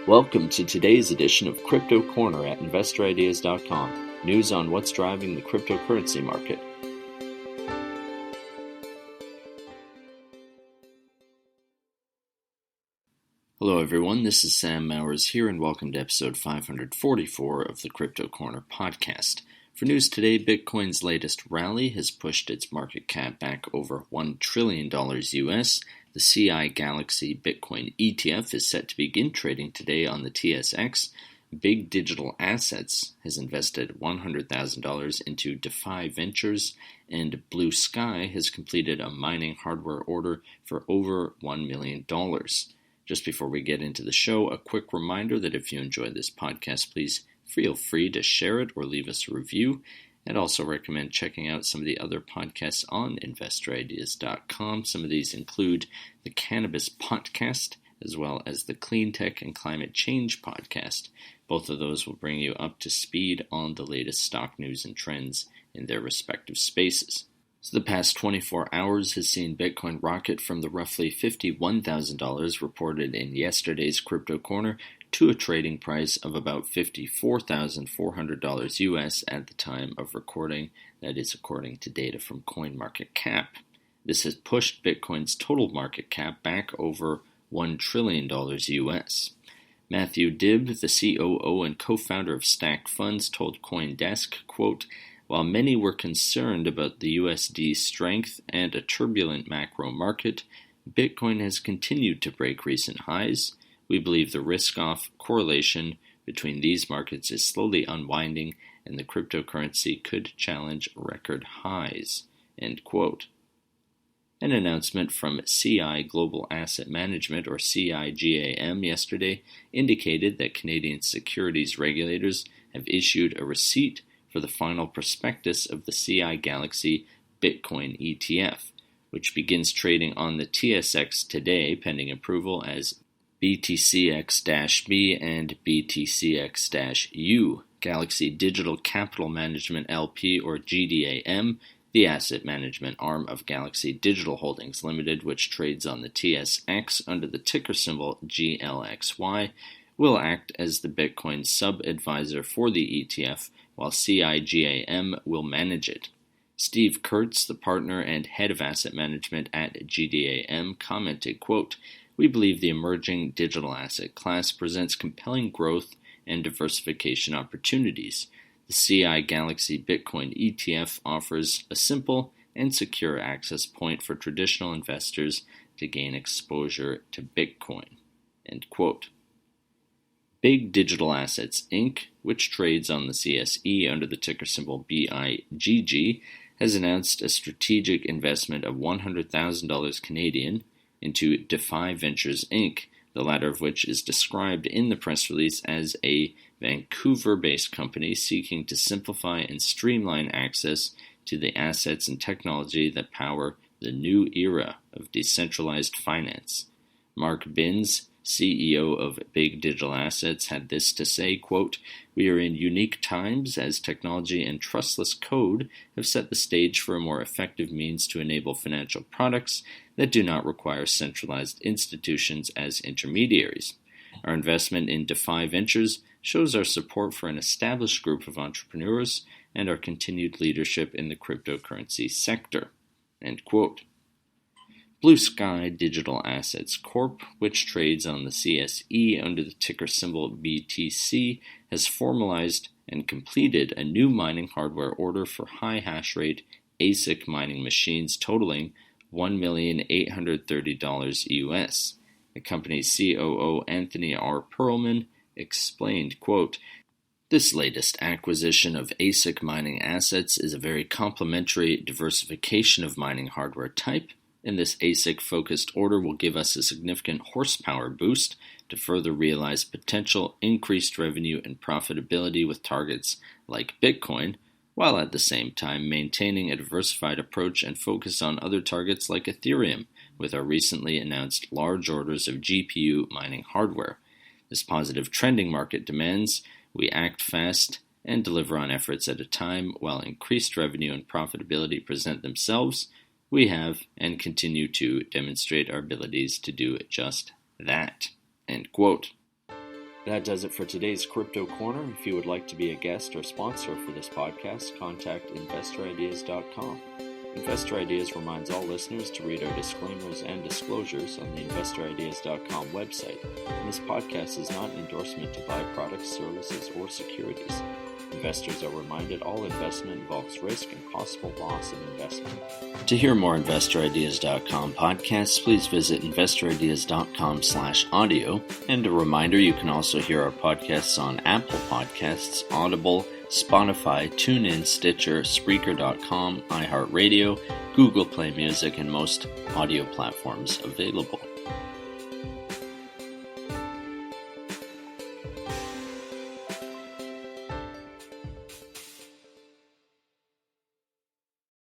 Welcome to today's edition of Crypto Corner at InvestorIdeas.com. News on what's driving the cryptocurrency market. Hello everyone, this is Sam Mowers here and welcome to episode 544 of the Crypto Corner podcast. For news today, Bitcoin's latest rally has pushed its market cap back over $1 trillion US. The CI Galaxy Bitcoin ETF is set to begin trading today on the TSX. Big Digital Assets has invested $100,000 into DeFi Ventures, and Blue Sky has completed a mining hardware order for over $1 million. Just before we get into the show, a quick reminder that if you enjoy this podcast, please feel free to share it or leave us a review. I'd also recommend checking out some of the other podcasts on InvestorIdeas.com. Some of these include the Cannabis Podcast, as well as the Clean Tech and Climate Change Podcast. Both of those will bring you up to speed on the latest stock news and trends in their respective spaces. So the past 24 hours has seen Bitcoin rocket from the roughly $51,000 reported in yesterday's Crypto Corner to a trading price of about $54,400 US at the time of recording, that is according to data from CoinMarketCap. This has pushed Bitcoin's total market cap back over $1 trillion US. Matthew Dibb, the COO and co-founder of Stack Funds, told CoinDesk, quote, "While many were concerned about the USD's strength and a turbulent macro market, Bitcoin has continued to break recent highs. We believe the risk-off correlation between these markets is slowly unwinding and the cryptocurrency could challenge record highs." End quote. An announcement from CI Global Asset Management, or CIGAM, yesterday indicated that Canadian securities regulators have issued a receipt for the final prospectus of the CI Galaxy Bitcoin ETF, which begins trading on the TSX today pending approval as BTCX-B and BTCX-U. Galaxy Digital Capital Management LP, or GDAM, the asset management arm of Galaxy Digital Holdings Limited, which trades on the TSX under the ticker symbol GLXY, will act as the Bitcoin sub-advisor for the ETF, while CIGAM will manage it. Steve Kurtz, the partner and head of asset management at GDAM, commented, quote, "We believe the emerging digital asset class presents compelling growth and diversification opportunities. The CI Galaxy Bitcoin ETF offers a simple and secure access point for traditional investors to gain exposure to Bitcoin." End quote. Big Digital Assets, Inc., which trades on the CSE under the ticker symbol BIGG, has announced a strategic investment of $100,000 Canadian into DeFi Ventures, Inc., the latter of which is described in the press release as a Vancouver-based company seeking to simplify and streamline access to the assets and technology that power the new era of decentralized finance. Mark Binns, CEO of Big Digital Assets, had this to say, quote, "We are in unique times as technology and trustless code have set the stage for a more effective means to enable financial products that do not require centralized institutions as intermediaries. Our investment in DeFi Ventures shows our support for an established group of entrepreneurs and our continued leadership in the cryptocurrency sector." End quote. Blue Sky Digital Assets Corp., which trades on the CSE under the ticker symbol BTC, has formalized and completed a new mining hardware order for high hash rate ASIC mining machines totaling $1,830 US. The company's COO Anthony R. Perlman explained, quote, "This latest acquisition of ASIC mining assets is a very complementary diversification of mining hardware type, and this ASIC-focused order will give us a significant horsepower boost to further realize potential increased revenue and profitability with targets like Bitcoin, while at the same time maintaining a diversified approach and focus on other targets like Ethereum, with our recently announced large orders of GPU mining hardware. This positive trending market demands we act fast and deliver on efforts at a time while increased revenue and profitability present themselves. We have and continue to demonstrate our abilities to do just that." End quote. That does it for today's Crypto Corner. If you would like to be a guest or sponsor for this podcast, contact InvestorIdeas.com. Investor Ideas reminds all listeners to read our disclaimers and disclosures on the InvestorIdeas.com website, and this podcast is not an endorsement to buy products, services, or securities. Investors are reminded all investment involves risk and possible loss of investment. To hear more InvestorIdeas.com podcasts, please visit InvestorIdeas.com/audio. And a reminder, you can also hear our podcasts on Apple Podcasts, Audible, Spotify, TuneIn, Stitcher, Spreaker.com, iHeartRadio, Google Play Music, and most audio platforms available.